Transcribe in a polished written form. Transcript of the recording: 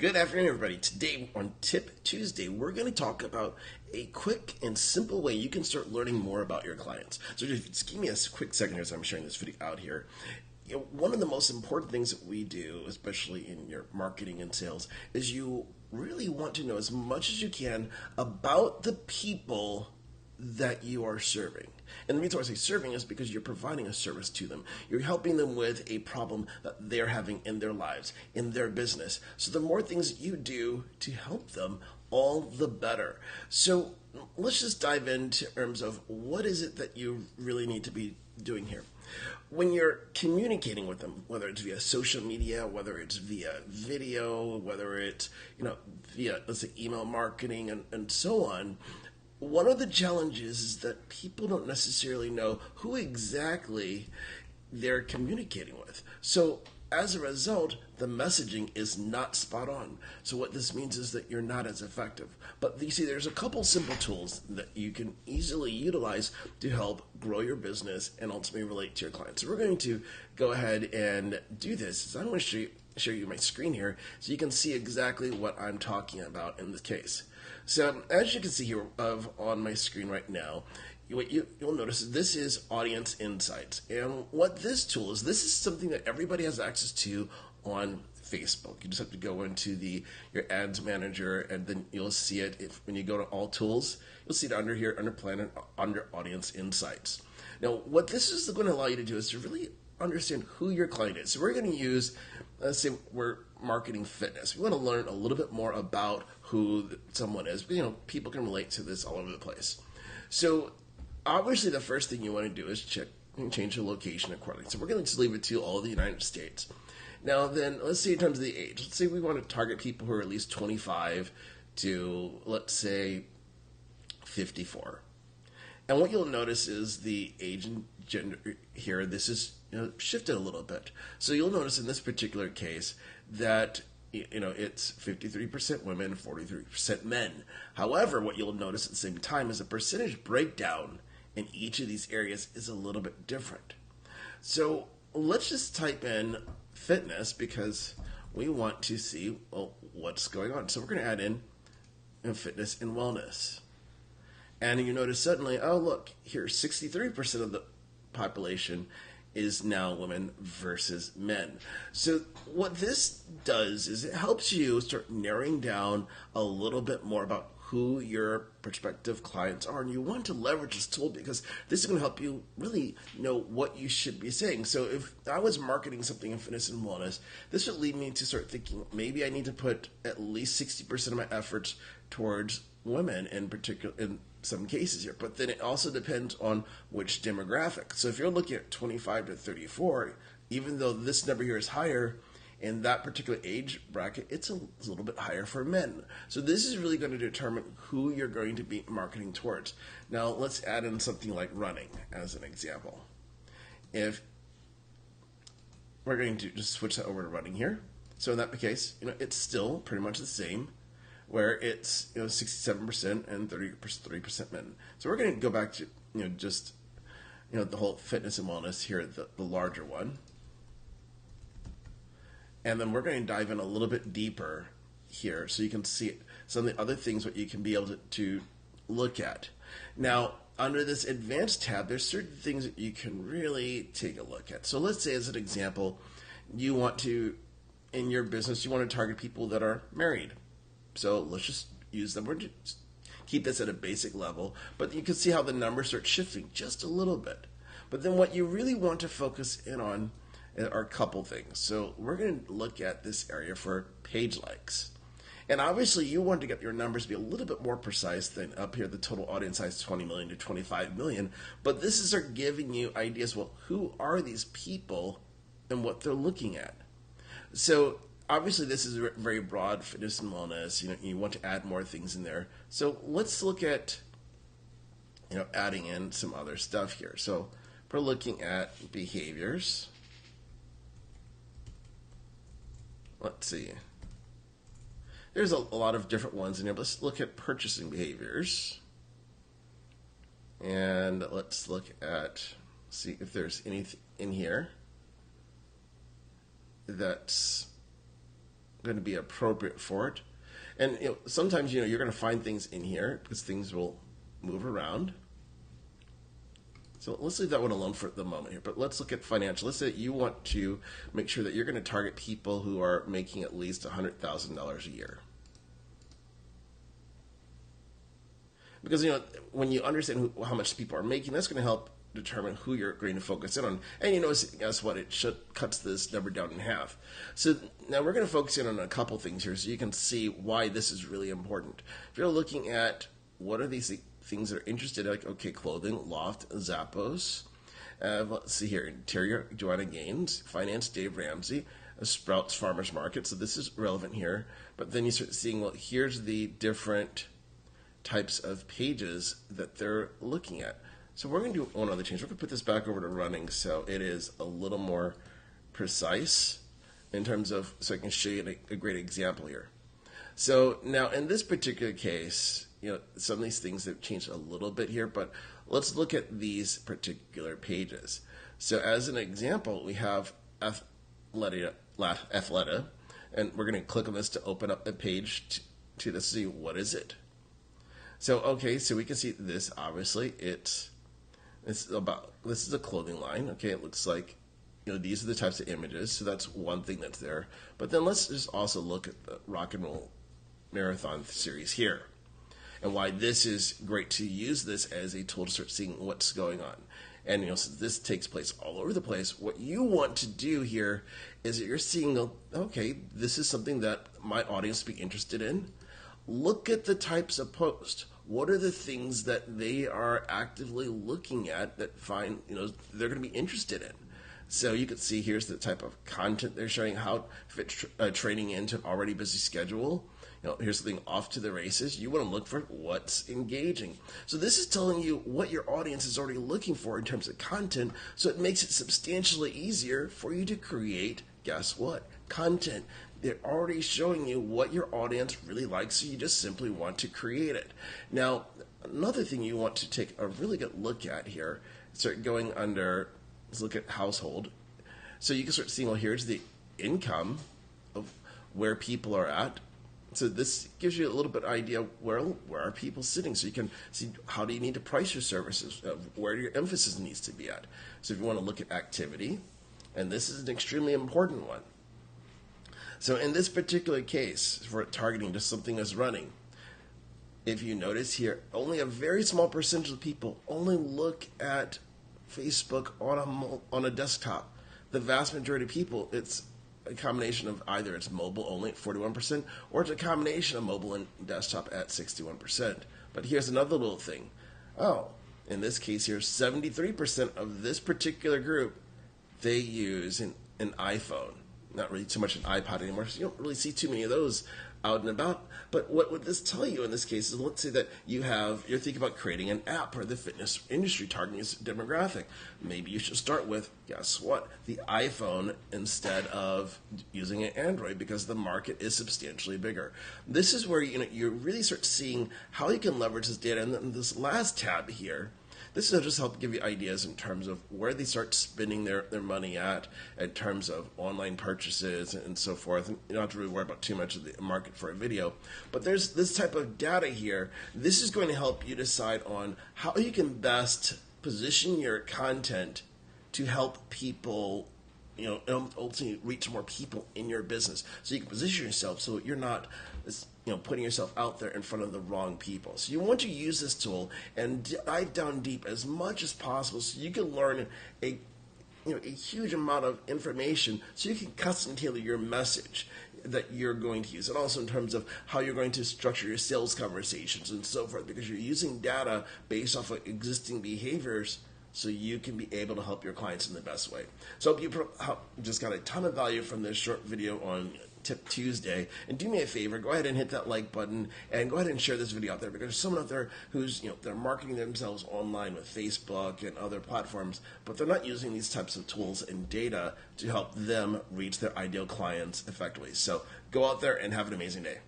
Good afternoon, everybody. Today on Tip Tuesday, we're going to talk about a quick and simple way you can start learning more about your clients. So just give me a quick second here as I'm sharing this video out here. One of the most important things that we do, especially in your marketing and sales, is you really want to know as much as you can about the people that you are serving. And the reason why I say serving is because you're providing a service to them. You're helping them with a problem that they're having in their lives, in their business. So the more things you do to help them, all the better. So let's just dive into terms of what is it that you really need to be doing here. When you're communicating with them, whether it's via social media, whether it's via video, whether it's via, let's say, email marketing and so on, one of the challenges is that people don't necessarily know who exactly they're communicating with. So as a result, the messaging is not spot on. So what this means is that you're not as effective. But you see, there's a couple simple tools that you can easily utilize to help grow your business and ultimately relate to your clients. So we're going to go ahead and do this. So I'm going to show you my screen here so you can see exactly what I'm talking about in this case. So as you can see here on my screen right now, what you'll notice is this is Audience Insights. And what this tool is, this is something that everybody has access to on Facebook. You just have to go into your ads manager, and then you'll see it. When you go to all tools, you'll see it under here, under Planet, under Audience Insights. Now, what this is going to allow you to do is to really understand who your client is. So we're going to use, let's say we're marketing fitness. We want to learn a little bit more about who someone is. People can relate to this all over the place. So obviously the first thing you want to do is change the location accordingly. So we're going to just leave it to all of the United States. Now then, let's see in terms of the age. Let's say we want to target people who are at least 25 to, let's say, 54. And what you'll notice is the age and gender here, this is shifted a little bit. So you'll notice in this particular case that it's 53% women, 43% men. However, what you'll notice at the same time is the percentage breakdown in each of these areas is a little bit different. So let's just type in fitness because we want to see what's going on. So we're going to add in fitness and wellness. And you notice suddenly, oh, look, here, 63% of the population is now women versus men. So what this does is it helps you start narrowing down a little bit more about who your prospective clients are. And you want to leverage this tool because this is going to help you really know what you should be saying. So if I was marketing something in fitness and wellness, this would lead me to start thinking maybe I need to put at least 60% of my efforts towards women in particular, in some cases here, but then it also depends on which demographic. So if you're looking at 25 to 34, even though this number here is higher in that particular age bracket, it's a little bit higher for men. So this is really going to determine who you're going to be marketing towards. Now let's add in something like running as an example. If we're going to just switch that over to running here. So in that case, it's still pretty much the same, where it's 67% and 33% men. So we're going to go back to the whole fitness and wellness here, the larger one, and then we're going to dive in a little bit deeper here, so you can see some of the other things what you can be able to look at. Now under this advanced tab, there's certain things that you can really take a look at. So let's say as an example, you want to, in your business, you want to target people that are married. So let's just use them. We're just keep this at a basic level, but you can see how the numbers start shifting just a little bit. But then what you really want to focus in on are a couple things. So we're going to look at this area for page likes. And obviously you want to get your numbers to be a little bit more precise than up here, the total audience size 20 million to 25 million. But this is giving you ideas, well, who are these people and what they're looking at? So obviously, this is very broad, fitness and wellness. You want to add more things in there. So let's look at, adding in some other stuff here. So we're looking at behaviors. Let's see. There's a lot of different ones in here. Let's look at purchasing behaviors. And let's look at, see if there's anything in here that's going to be appropriate for it. And sometimes you're going to find things in here because things will move around. So let's leave that one alone for the moment here. But let's look at financial. Let's say that you want to make sure that you're going to target people who are making at least $100,000 a year. Because when you understand how much people are making, that's going to help determine who you're going to focus in on. And guess what? It cuts this number down in half. So now we're going to focus in on a couple things here so you can see why this is really important. If you're looking at what are these things that are interested in, like, okay, clothing, Loft, Zappos. Let's see here, interior, Joanna Gaines, finance, Dave Ramsey, Sprouts Farmers Market. So this is relevant here. But then you start seeing, well, here's the different types of pages that they're looking at. So we're going to do one other change. We're going to put this back over to running so it is a little more precise in terms of, so I can show you a great example here. So now in this particular case, some of these things have changed a little bit here, but let's look at these particular pages. So as an example, we have Athleta, and we're going to click on this to open up a page to see what is it. So, okay, so we can see this, obviously, this is a clothing line. Okay, it looks like, these are the types of images, so that's one thing that's there. But then let's just also look at the Rock and Roll Marathon series here, and why this is great to use this as a tool to start seeing what's going on. And since this takes place all over the place, what you want to do here is that you're seeing, okay, this is something that my audience will be interested in. Look at the types of posts. What are the things that they are actively looking at that they're going to be interested in? So you can see here's the type of content they're showing, how to fit training into an already busy schedule. Here's something off to the races. You want to look for what's engaging. So this is telling you what your audience is already looking for in terms of content, so it makes it substantially easier for you to create, guess what? Content. They're already showing you what your audience really likes, so you just simply want to create it. Now, another thing you want to take a really good look at here, start going under, let's look at household. So you can start seeing, well, here's the income of where people are at. So this gives you a little bit idea where are people sitting, so you can see how do you need to price your services, where your emphasis needs to be at. So if you want to look at activity, and this is an extremely important one. So in this particular case, for targeting just something that's running, if you notice here, only a very small percentage of people only look at Facebook on a desktop. The vast majority of people, it's a combination of either it's mobile only at 41%, or it's a combination of mobile and desktop at 61%. But here's another little thing. Oh, in this case here, 73% of this particular group, they use an iPhone. Not really too much an iPod anymore, so you don't really see too many of those out and about. But what would this tell you in this case is, let's say that you're thinking about creating an app for the fitness industry targeting this demographic. Maybe you should start with, guess what, the iPhone instead of using an Android, because the market is substantially bigger. This is where you really start seeing how you can leverage this data. And then this last tab here, this will just help give you ideas in terms of where they start spending their money at in terms of online purchases and so forth. And you don't have to really worry about too much of the market for a video. But there's this type of data here. This is going to help you decide on how you can best position your content to help people, ultimately reach more people in your business. So you can position yourself so you're not putting yourself out there in front of the wrong people. So you want to use this tool and dive down deep as much as possible so you can learn a huge amount of information so you can custom tailor your message that you're going to use, and also in terms of how you're going to structure your sales conversations and so forth, because you're using data based off of existing behaviors so you can be able to help your clients in the best way. So I hope you just got a ton of value from this short video on Tip Tuesday. And do me a favor, go ahead and hit that like button and go ahead and share this video out there, because there's someone out there who's, they're marketing themselves online with Facebook and other platforms, but they're not using these types of tools and data to help them reach their ideal clients effectively. So go out there and have an amazing day.